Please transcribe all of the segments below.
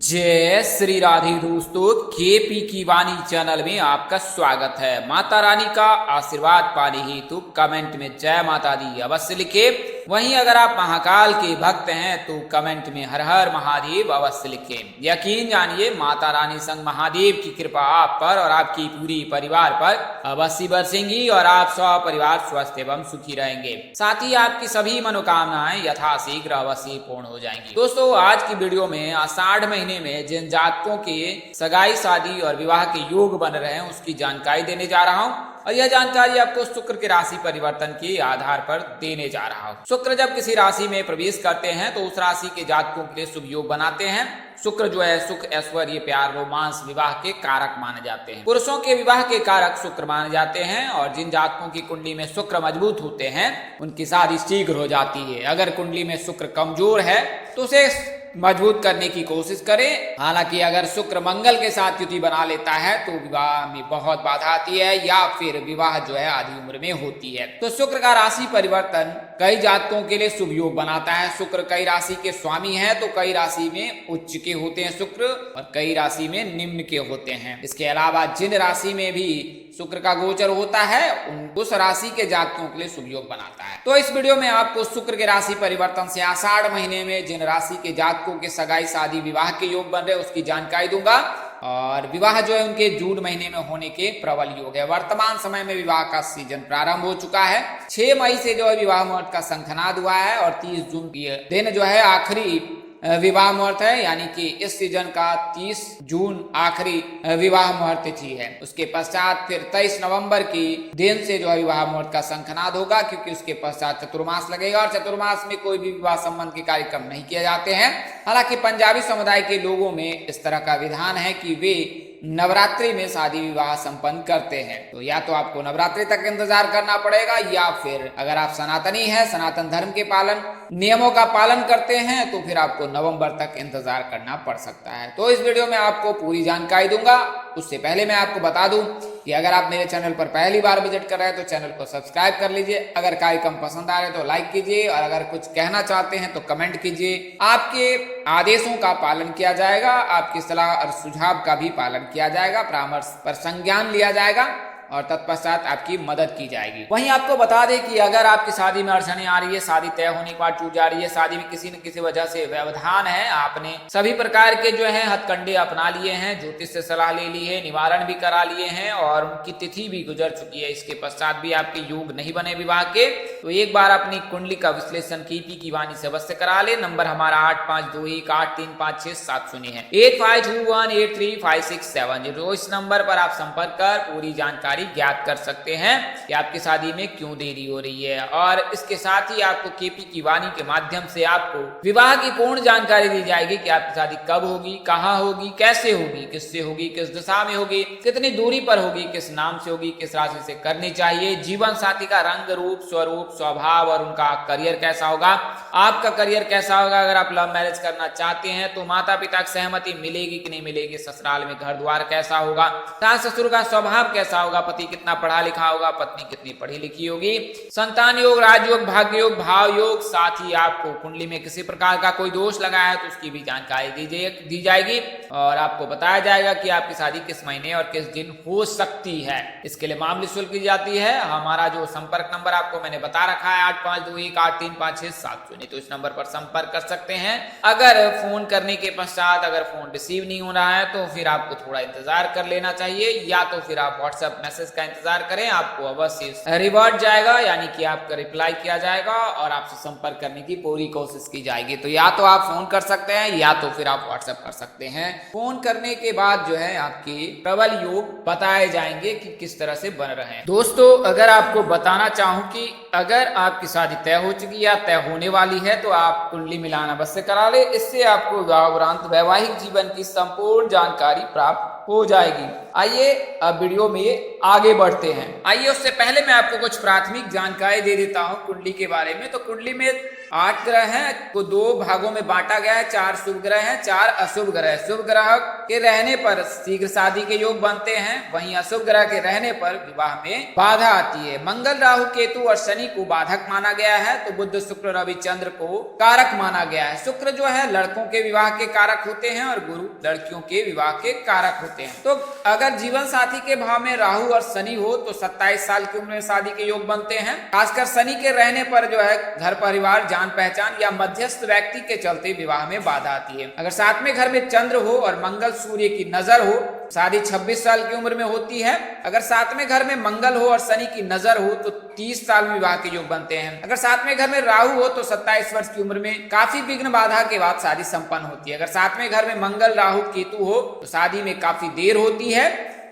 जय श्री राधे दोस्तों, केपी की वाणी चैनल में आपका स्वागत है। माता रानी का आशीर्वाद पाने हेतु कमेंट में जय माता दी अवश्य लिखे। वहीं अगर आप महाकाल के भक्त हैं तो कमेंट में हर हर महादेव अवश्य लिखें। यकीन जानिए माता रानी संग महादेव की कृपा आप पर और आपकी पूरी परिवार पर अवश्य बरसेंगी और आप सब परिवार स्वस्थ एवं सुखी रहेंगे। साथ ही आपकी सभी मनोकामनाएं यथाशीघ्र अवश्य पूर्ण हो जाएंगी। दोस्तों, आज की वीडियो में आषाढ़ महीने में जिन जातकों के सगाई शादी और विवाह के योग बन रहे हैं उसकी जानकारी देने जा रहा हूं और यह जानकारी आपको शुक्र के राशि परिवर्तन के आधार पर देने जा रहा हूं। शुक्र जब किसी राशि में प्रवेश करते हैं तो उस राशि के जातकों के लिए शुभ योग बनाते हैं। शुक्र जो है सुख, ऐश्वर्य, प्यार, रोमांस, विवाह के कारक माने जाते हैं। पुरुषों के विवाह के कारक शुक्र माने जाते हैं और जिन जातकों की कुंडली में शुक्र मजबूत होते हैं उनकी शादी शीघ्र हो जाती है। अगर कुंडली में शुक्र कमजोर है तो उसे मजबूत करने की कोशिश करें। हालांकि अगर शुक्र मंगल के साथ युति बना लेता है तो विवाह में बहुत बाधा आती है या फिर विवाह जो है आधी उम्र में होती है। तो शुक्र का राशि परिवर्तन कई जातकों के लिए शुभ योग बनाता है। शुक्र कई राशि के स्वामी है तो कई राशि में उच्च के होते हैं शुक्र और कई राशि में निम्न के होते हैं। इसके अलावा जिन राशि में भी शुक्र का गोचर होता है उस राशि के जातकों के लिए शुभ योग बनाता है। तो इस वीडियो में आपको शुक्र के राशि परिवर्तन से आषाढ़ महीने में जिन राशि के जातकों के सगाई शादी विवाह के योग बन रहे उसकी जानकारी दूंगा और विवाह जो है उनके जून महीने में होने के प्रबल योग है। वर्तमान समय में विवाह का सीजन प्रारंभ हो चुका है। 6 मई से जो है विवाह मुहूर्त का शंखनाद हुआ है और 30 जून की दिन जो है आखिरी विवाह मुहूर्त है, यानी कि इस सीजन का 30 जून आखिरी विवाह मुहूर्त तिथि है। उसके पश्चात फिर 23 नवंबर की दिन से जो है विवाह मुहूर्त का शंखनाद होगा, क्योंकि उसके पश्चात चतुर्मास लगेगा और चतुर्मास में कोई भी विवाह संबंध के कार्यक्रम नहीं किए जाते हैं। हालांकि पंजाबी समुदाय के लोगों में इस तरह का विधान है कि वे नवरात्रि में शादी विवाह संपन्न करते हैं। तो या तो आपको नवरात्रि तक इंतजार करना पड़ेगा या फिर अगर आप सनातनी हैं, सनातन धर्म के पालन नियमों का पालन करते हैं तो फिर आपको नवंबर तक इंतजार करना पड़ सकता है। तो इस वीडियो में आपको पूरी जानकारी दूंगा। उससे पहले मैं आपको बता दूं कि अगर आप मेरे चैनल पर पहली बार विजिट कर रहे हैं तो चैनल को सब्सक्राइब कर लीजिए। अगर कार्यक्रम पसंद आ रहे हैं तो लाइक कीजिए और अगर कुछ कहना चाहते हैं तो कमेंट कीजिए। आपके आदेशों का पालन किया जाएगा, आपकी सलाह और सुझाव का भी पालन किया जाएगा, परामर्श पर संज्ञान लिया जाएगा और तत्पश्चात आपकी मदद की जाएगी। वहीं आपको बता दें कि अगर आपकी शादी में अड़चने आ रही है, शादी तय होने के बाद टूट जा रही है, शादी में किसी न किसी वजह से व्यवधान है, आपने सभी प्रकार के जो है हथकंडे अपना लिए हैं, ज्योतिष से सलाह ले ली है, निवारण भी करा लिए हैं और उनकी तिथि भी गुजर चुकी है, इसके पश्चात भी आपके योग नहीं बने विवाह के, तो एक बार अपनी कुंडली का विश्लेषण केपी की वाणी से अवश्य करा ले। नंबर हमारा 8521835607 है, 8521835670। इस नंबर पर आप संपर्क कर पूरी जानकारी ज्ञात कर सकते हैं कि आपकी शादी में क्यों देरी हो रही है। और इसके साथ ही आपको केपी की वाणी के माध्यम से आपको विवाह की पूर्ण जानकारी दी जाएगी कि आपकी शादी कब होगी, कहाँ होगी, कैसे होगी, किससे होगी, किस दिशा में होगी, कितनी दूरी पर होगी, किस नाम से होगी, किस राशि से करनी चाहिए, जीवन साथी का रंग रूप स्वरूप स्वभाव और उनका करियर कैसा होगा, आपका करियर कैसा होगा। अगर आप लव मैरिज करना चाहते हैं तो माता पिता की सहमति मिलेगी कि नहीं मिलेगी, ससुराल में घर द्वार कैसा होगा, सास ससुर का स्वभाव कैसा होगा, पति कितना पढ़ा लिखा होगा, पत्नी कितनी पढ़ी लिखी होगी, संतान योग, राजयोग, भाग्य योग, भाव योग। साथ ही आपको कुंडली में किसी प्रकार का कोई दोष लगा है तो उसकी भी जानकारी दी जाएगी और आपको बताया जाएगा कि आपकी शादी किस महीने और किस दिन हो सकती है। इसके लिए मामूली शुल्क दी जाती है। हमारा जो संपर्क नंबर आपको मैंने बता रखा है 8521835607, तो इस नंबर पर संपर्क कर सकते हैं। अगर फोन करने के पश्चात अगर फोन रिसीव नहीं हो रहा है तो फिर आपको थोड़ा इंतजार कर लेना चाहिए या तो फिर आप व्हाट्सएप मैसेज का इंतजार करें, आपको अवश्य रिवर्ट जाएगा, यानी कि आपका रिप्लाई किया जाएगा और आपसे संपर्क करने की पूरी कोशिश की जाएगी। तो या तो आप फोन कर सकते हैं या तो फिर आप व्हाट्सएप कर सकते हैं। फोन करने के बाद जो है आपके प्रबल योग बताए जाएंगे कि किस तरह से बन रहे हैं। दोस्तों, अगर आपको बताना चाहूं कि अगर आपकी शादी तय हो चुकी या तय होने वाली है तो आप कुंडली मिलान अवश्य करा ले। इससे आपको विवाह उपरांत वैवाहिक जीवन की संपूर्ण जानकारी प्राप्त हो जाएगी। आइए अब वीडियो में आगे बढ़ते हैं। आइए उससे पहले मैं आपको कुछ प्राथमिक जानकारी दे देता हूँ कुंडली के बारे में। तो कुंडली में 8 ग्रह हैं, को 2 भागों में बांटा गया है। 4 शुभ ग्रह हैं, 4 अशुभ ग्रह। शुभ ग्रह के रहने पर शीघ्र शादी के योग बनते हैं, वहीं अशुभ ग्रह के रहने पर विवाह में बाधा आती है। मंगल, राहु, केतु और शनि को बाधक माना गया है, तो बुध, शुक्र, रवि, चंद्र को कारक माना गया है। शुक्र जो है लड़कों के विवाह के कारक होते हैं और गुरु लड़कियों के विवाह के कारक होते हैं। तो अगर जीवन साथी के भाव में राहु और शनि हो तो 27 साल की उम्र में शादी के योग बनते हैं। खासकर शनि के रहने पर जो है घर परिवार, जान पहचान या मध्यस्थ व्यक्ति के चलते विवाह में बाधा आती है। अगर 7वें घर में चंद्र हो और मंगल सूर्य की नजर हो, शादी 26 साल की उम्र में होती है। अगर 7वें घर में मंगल हो और शनि की नजर हो तो 30 साल में विवाह के योग बनते हैं। अगर 7वें घर में राहु हो तो 27 वर्ष की उम्र में काफी विघ्न बाधा के बाद शादी संपन्न होती है। अगर 7वें घर में मंगल, राहु, केतु हो तो शादी में काफी देर होती है।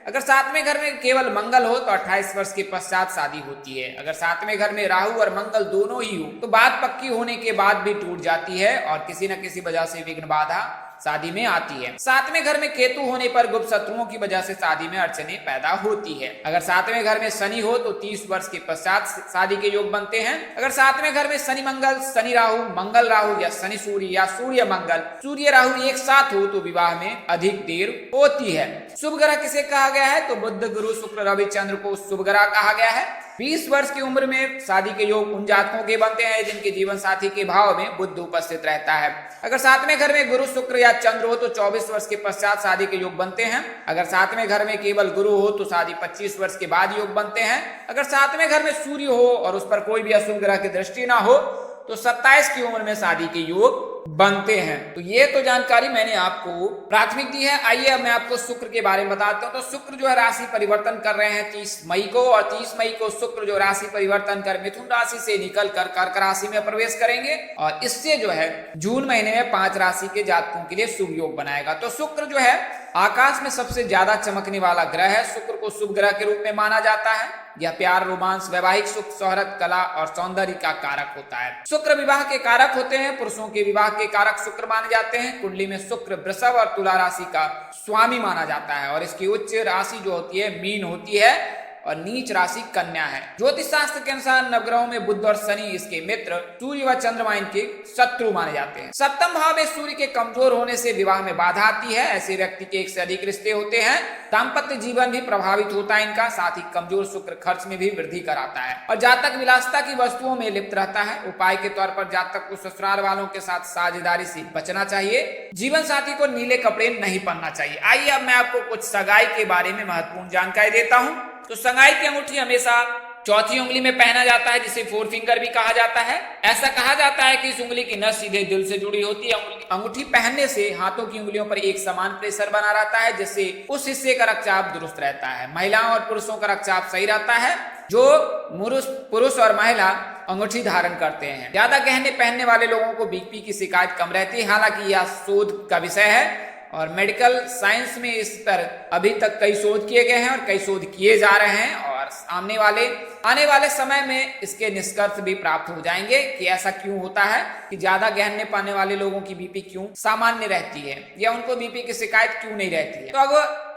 अगर 7वें घर में केवल मंगल हो तो 28 वर्ष के पश्चात शादी होती है। अगर 7वें घर में राहु और मंगल दोनों ही हो तो बात पक्की होने के बाद भी टूट जाती है और किसी न किसी वजह से विघ्न बाधा शादी में आती है। 7वें घर में केतु होने पर गुप्त शत्रुओं की वजह से शादी में अड़चने पैदा होती है। अगर 7वें घर में शनि हो तो 30 वर्ष के पश्चात शादी के योग बनते हैं। अगर 7वें घर में शनि मंगल, शनि राहु, मंगल राहु या शनि सूर्य या सूर्य मंगल, सूर्य राहु एक साथ हो तो विवाह में अधिक देर होती है। शुभ ग्रह किसे कहा गया है? तो बुध, गुरु, शुक्र, रवि, चंद्र को शुभ ग्रह कहा गया है। 20 वर्ष की उम्र में शादी के योग उन जातकों के बनते हैं जिनके जीवन साथी के भाव में बुध उपस्थित रहता है। अगर 7वें घर में गुरु, शुक्र या चंद्र हो तो 24 वर्ष के पश्चात शादी के योग बनते हैं। अगर 7वें घर में केवल गुरु हो तो शादी 25 वर्ष के बाद योग बनते हैं। अगर 7वें घर में सूर्य हो और उस पर कोई भी अशुभ ग्रह की दृष्टि ना हो तो 27 की उम्र में शादी के योग बनते हैं। तो ये तो जानकारी मैंने आपको प्राथमिक दी है। आइए अब मैं आपको शुक्र के बारे में बताता हूँ। तो शुक्र जो है राशि परिवर्तन कर रहे हैं 30 मई को, और 30 मई को शुक्र जो राशि परिवर्तन कर मिथुन राशि से निकल कर कर्क राशि में प्रवेश करेंगे और इससे जो है जून महीने में 5 राशि के जातकों के लिए शुभ योग बनाएगा। तो शुक्र जो है आकाश में सबसे ज्यादा चमकने वाला ग्रह है। शुक्र को शुभ ग्रह के रूप में माना जाता है। यह प्यार, रोमांस, वैवाहिक सुख, शोहरत, कला और सौंदर्य का कारक होता है। शुक्र विवाह के कारक होते हैं। पुरुषों के विवाह के कारक शुक्र माने जाते हैं। कुंडली में शुक्र वृषभ और तुला राशि का स्वामी माना जाता है और इसकी उच्च राशि जो होती है मीन होती है और नीच राशि कन्या है। ज्योतिष शास्त्र के अनुसार नवग्रहों में बुध और शनि इसके मित्र, सूर्य व चंद्रमा इनके शत्रु माने जाते हैं। 7वें भाव में सूर्य के कमजोर होने से विवाह में बाधा आती है। ऐसे व्यक्ति के 1 से अधिक रिश्ते होते हैं। दाम्पत्य जीवन भी प्रभावित होता है इनका। साथ ही कमजोर शुक्र खर्च में भी वृद्धि कराता है और जातक विलासिता की वस्तुओं में लिप्त रहता है। उपाय के तौर पर जातक को ससुराल वालों के साथ साझेदारी से बचना चाहिए। जीवन साथी को नीले कपड़े नहीं पहनना चाहिए। आइए अब मैं आपको कुछ सगाई के बारे में महत्वपूर्ण जानकारी देता हूँ। तो सगाई की अंगूठी हमेशा चौथी उंगली में पहना जाता है, जिसे 4 फिंगर भी कहा जाता है। ऐसा कहा जाता है कि इस उंगली की नस सीधे दिल से जुड़ी होती है। अंगूठी पहनने से हाथों की उंगलियों पर एक समान प्रेशर बना रहता है, जिससे उस हिस्से का रक्तचाप दुरुस्त रहता है। महिलाओं और पुरुषों का रक्तचाप सही रहता है। जो पुरुष और महिला अंगूठी धारण करते हैं, ज्यादा गहने पहनने वाले लोगों को बीपी की शिकायत कम रहती है। हालांकि यह शोध का विषय है और मेडिकल साइंस में इस पर अभी तक कई शोध किए गए हैं और कई शोध किए जा रहे हैं और आने वाले समय में इसके निष्कर्ष भी प्राप्त हो जाएंगे कि ऐसा क्यों होता है कि ज्यादा गहने पहनने वाले लोगों की बीपी क्यों सामान्य रहती है या उनको बीपी की शिकायत क्यों नहीं रहती है। तो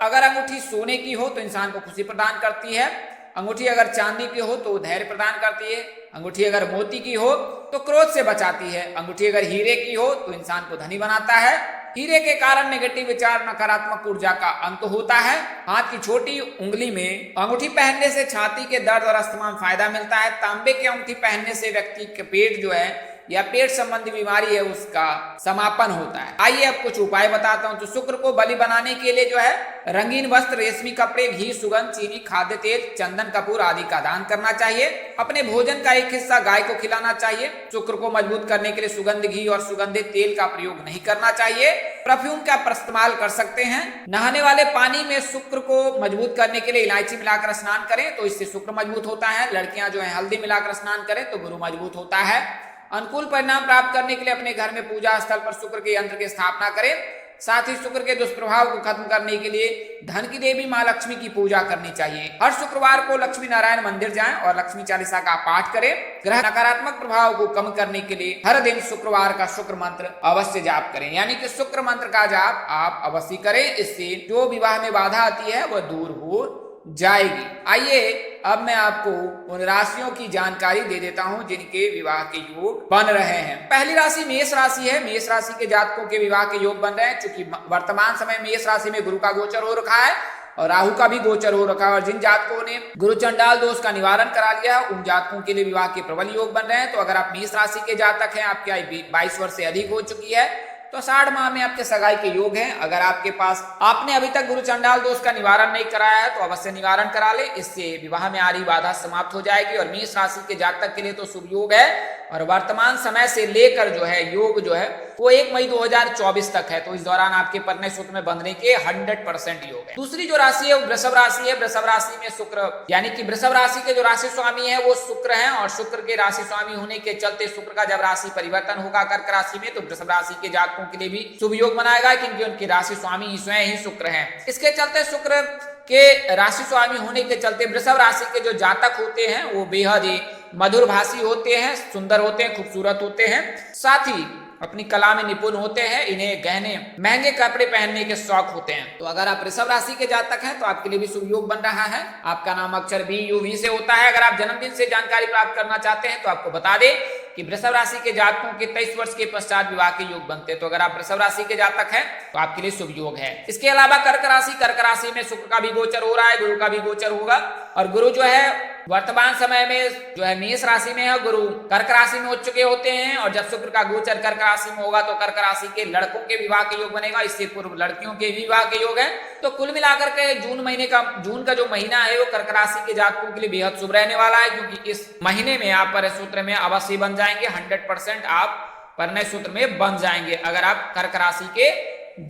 अगर अंगूठी सोने की हो तो इंसान को खुशी प्रदान करती है। अंगूठी अगर चांदी की हो तो धैर्य प्रदान करती है। अंगूठी अगर मोती की हो तो क्रोध से बचाती है। अंगूठी अगर हीरे की हो तो इंसान को धनी बनाता है। हीरे के कारण नेगेटिव विचार, नकारात्मक ऊर्जा का अंत होता है। हाथ की छोटी उंगली में अंगूठी पहनने से छाती के दर्द और अस्थमा में फायदा मिलता है। तांबे की अंगूठी पहनने से व्यक्ति के पेट जो है या पेट संबंधी बीमारी है उसका समापन होता है। आइए अब कुछ उपाय बताता हूँ। तो शुक्र को बलि बनाने के लिए जो है रंगीन वस्त्र, रेशमी कपड़े, घी, सुगंध, चीनी, खाद्य तेल, चंदन, कपूर आदि का दान करना चाहिए। अपने भोजन का एक हिस्सा गाय को खिलाना चाहिए। शुक्र को मजबूत करने के लिए सुगंध घी और सुगंधित तेल का प्रयोग नहीं करना चाहिए। परफ्यूम का इस्तेमाल कर सकते हैं। नहाने वाले पानी में शुक्र को मजबूत करने के लिए इलायची मिलाकर स्नान करें तो इससे शुक्र मजबूत होता है। लड़कियां जो है हल्दी मिलाकर स्नान करें तो गुरु मजबूत होता है। अनुकूल परिणाम प्राप्त करने के लिए अपने घर में पूजा स्थल पर शुक्र के यंत्र की स्थापना करें। साथ ही शुक्र के दुष्प्रभाव को खत्म करने के लिए धन की देवी माँ लक्ष्मी की पूजा करनी चाहिए। हर शुक्रवार को लक्ष्मी नारायण मंदिर जाएं और लक्ष्मी चालीसा का पाठ करें। ग्रह नकारात्मक प्रभाव को कम करने के लिए हर दिन शुक्रवार का शुक्र मंत्र अवश्य जाप करें, यानी कि शुक्र मंत्र का जाप आप अवश्य करें। इससे जो विवाह में बाधा आती है वह दूर हो जाएगी। आइए अब मैं आपको उन राशियों की जानकारी दे देता हूं जिनके विवाह के योग बन रहे हैं। पहली राशि मेष राशि है। मेष राशि के जातकों के विवाह के योग बन रहे हैं, क्योंकि वर्तमान समय मेष राशि में गुरु का गोचर हो रखा है और राहु का भी गोचर हो रखा है। और जिन जातकों ने गुरु चंडाल दोष का निवारण करा लिया है उन जातकों के लिए विवाह के प्रबल योग बन रहे हैं। तो अगर आप मेष राशि के जातक हैं, आपकी आयु 22 वर्ष से अधिक हो चुकी है, तो 60 माह में आपके सगाई के योग हैं। अगर आपके पास आपने अभी तक गुरु चंडाल दोष का निवारण नहीं कराया है तो अवश्य निवारण करा ले, इससे विवाह में आ रही बाधा समाप्त हो जाएगी। और मेष राशि के जातक के लिए तो शुभ योग है और वर्तमान समय से लेकर जो है योग जो है वो 1 मई 2024 तक है। तो इस दौरान आपके परिणय सूत्र में बंधने के 100% योग है। दूसरी जो राशि है वो वृषभ राशि है। वृषभ राशि में शुक्र, यानी कि वृषभ राशि के जो राशि स्वामी है वो शुक्र है और शुक्र के राशि स्वामी होने के चलते शुक्र का जब राशि परिवर्तन होगा कर्क राशि में तो वृषभ राशि के जातकों के लिए भी शुभ योग बनाएगा, क्योंकि उनकी राशि स्वामी स्वयं ही शुक्र है। इसके चलते शुक्र के राशि स्वामी होने के चलते वृषभ राशि के जो जातक होते हैं वो बेहद ही मधुर भाषी होते हैं, सुंदर होते हैं, खूबसूरत होते हैं, साथ ही अपनी कला में निपुण होते हैं। इन्हें गहने महंगे कपड़े पहनने के शौक होते हैं। तो अगर आप वृषभ राशि के जातक हैं तो आपके लिए भी शुभ योग बन रहा है। आपका नाम अक्षर BUV से होता है। अगर आप जन्मदिन से जानकारी प्राप्त करना चाहते हैं तो आपको बता दें कि वृषभ राशि के जातकों के 23 वर्ष के पश्चात विवाह के योग बनते हैं। तो अगर आप वृषभ राशि के जातक हैं तो आपके लिए शुभ योग है। इसके अलावा कर्क राशि में शुक्र का भी गोचर हो रहा है, गुरु का भी गोचर होगा और गुरु जो है वर्तमान समय में जो है मेष राशि में है, गुरु कर्क राशि में हो चुके होते हैं। और जब शुक्र का गोचर कर्क राशि में होगा तो कर्क राशि के लड़कों के विवाह के योग बनेगा, इससे पूर्व लड़कियों के विवाह के योग है। तो कुल मिलाकर के जून का जो महीना है वो कर्क राशि के जातकों के लिए बेहद शुभ रहने वाला है, क्योंकि इस महीने में आप परिणय सूत्र में अवश्य बन जाएंगे। 100% आप परिणय सूत्र में बन जाएंगे अगर आप कर्क राशि के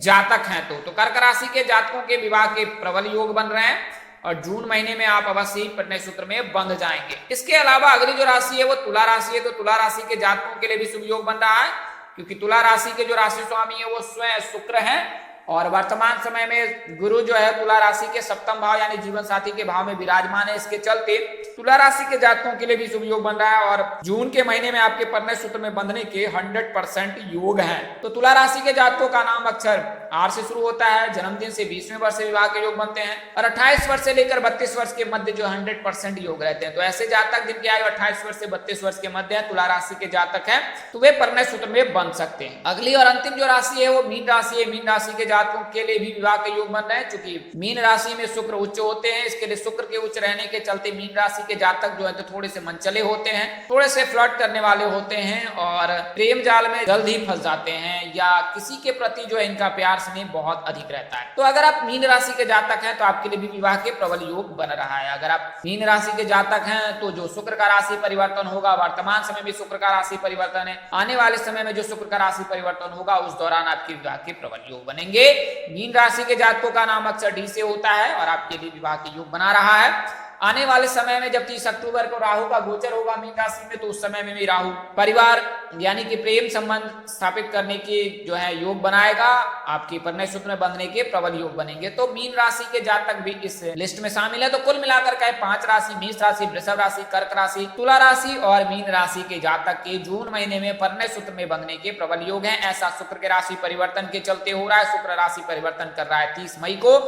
जातक हैं तो कर्क राशि के जातकों के विवाह के प्रबल योग बन रहे हैं और जून महीने में आप अवश्य ही परिणय सूत्र में बंध जाएंगे। इसके अलावा अगली जो राशि है वो तुला राशि है। तो तुला राशि के जातकों के लिए भी शुभ योग बन रहा है, क्योंकि तुला राशि के जो राशि स्वामी है वो स्वयं शुक्र है और वर्तमान समय में गुरु जो है तुला राशि के सप्तम भाव यानी जीवन साथी के भाव में विराजमान है। इसके चलते तुला राशि के जातकों के लिए भी शुभ योग बन रहा है और जून के महीने में आपके परिणय सूत्र में बंधने के 100% योग है। तो तुला राशि के जातकों का नाम अक्षर R से शुरू होता है। जन्मदिन से 20वें वर्ष से विवाह के योग बनते हैं और 28 वर्ष से लेकर 32 वर्ष के मध्य जो 100% योग रहते हैं। तो ऐसे जातक जिनकी आयु 28 वर्ष से 32 वर्ष के मध्य है, तुला राशि के जातक हैं, तो वे परिणय सूत्र में बंध सकते हैं। अगली और अंतिम जो राशि है वो मीन राशि है। मीन राशि के जातकों के लिए भी विवाह के योग बन रहे हैं, क्योंकि मीन राशि में शुक्र उच्च होते हैं। इसके लिए शुक्र के उच्च रहने के चलते मीन राशि के जातक जो है तो थोड़े से मनचले होते हैं, थोड़े से फ्लर्ट करने वाले होते हैं और प्रेम जाल में जल्द ही फंस जाते हैं या किसी के प्रति जो है इनका प्यार स्नेह बहुत अधिक रहता है। तो अगर आप मीन राशि के जातक हैं तो आपके लिए भी विवाह के प्रबल योग बन रहा है। अगर आप मीन राशि के जातक हैं तो जो शुक्र का राशि परिवर्तन होगा, वर्तमान समय में शुक्र का राशि परिवर्तन है, आने वाले समय में जो शुक्र का राशि परिवर्तन होगा उस दौरान आपके विवाह के प्रबल योग बनेंगे। मीन राशि के जातकों का नाम अक्षर D से होता है और आपके लिए विवाह के योग बना रहा है। आने वाले समय में जब 30 अक्टूबर को राहु का गोचर होगा मीन राशि में, तो उस समय में भी राहु परिवार यानी कि प्रेम संबंध स्थापित करने की जो है योग बनाएगा, आपके परिणय सूत्र में बंधने के प्रबल योग बनेंगे। तो मीन राशि के जातक भी इस लिस्ट में शामिल है। तो कुल मिलाकर के 5 राशि मेष राशि, वृषभ राशि, कर्क राशि, तुला राशि और मीन राशि के जातक के जून महीने में परिणय सूत्र में बंधने के प्रबल योग है। ऐसा शुक्र के राशि परिवर्तन के चलते हो रहा है। शुक्र राशि परिवर्तन कर रहा है 30 मई को।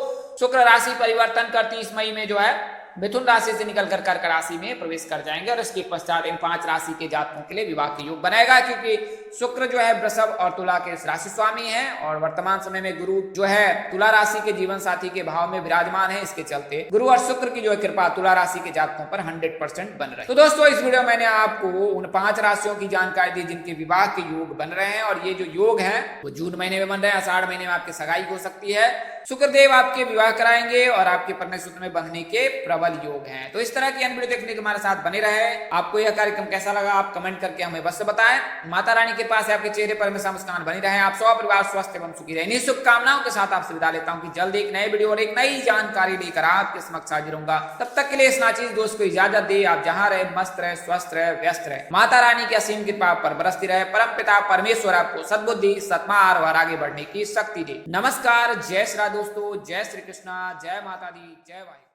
शुक्र राशि परिवर्तन कर 30 मई में जो है मिथुन राशि से निकलकर कर्क राशि में प्रवेश कर जाएंगे और इसके पश्चात इन 5 राशि के जातकों के लिए विवाह के योग बनाएगा, क्योंकि शुक्र जो है वृषभ और तुला के राशि स्वामी है और वर्तमान समय में गुरु जो है तुला राशि के जीवन साथी के भाव में विराजमान है। इसके चलते गुरु और शुक्र की जो है कृपा तुला राशि के जातकों पर 100% बन रही है। तो दोस्तों इस वीडियो में मैंने आपको उन 5 राशियों की जानकारी दी जिनके विवाह के योग बन रहे हैं और ये जो योग है वो जून महीने में बन रहे हैं। आषाढ़ महीने में आपकी सगाई हो सकती है। शुक्रदेव आपके विवाह कराएंगे और आपके परिणय सूत्र में बंधने के प्रबल योग हैं। तो इस तरह की अन्य वीडियो देखने के हमारे साथ बने रहे। आपको यह कार्यक्रम कैसा लगा आप कमेंट करके हमें अवश्य बताएं। माता रानी की कृपा से आपके चेहरे पर हमेशा मुस्कान बनी रहे, आप सौ परिवार स्वस्थ एवं सुखी रहे। इन्हीं शुभकामनाओं के साथ आपसे विदा लेता हूँ कि जल्द एक नए वीडियो और एक नई जानकारी लेकर आपके समक्ष हाजिर होऊंगा। तब तक के लिए इस नाचीज दोस्त को इजाजत दे। आप जहाँ रहे मस्त रहे, स्वस्थ रहे, व्यस्त रहे। माता रानी की असीम कृपा पर बरसती रहे। परम पिता परमेश्वर आपको सद्बुद्धि, सत्मार्ग और आगे बढ़ने की शक्ति दे। नमस्कार, जय श्री राम दोस्तों, जय श्री कृष्णा, जय माता दी, जय वाहिगुरु।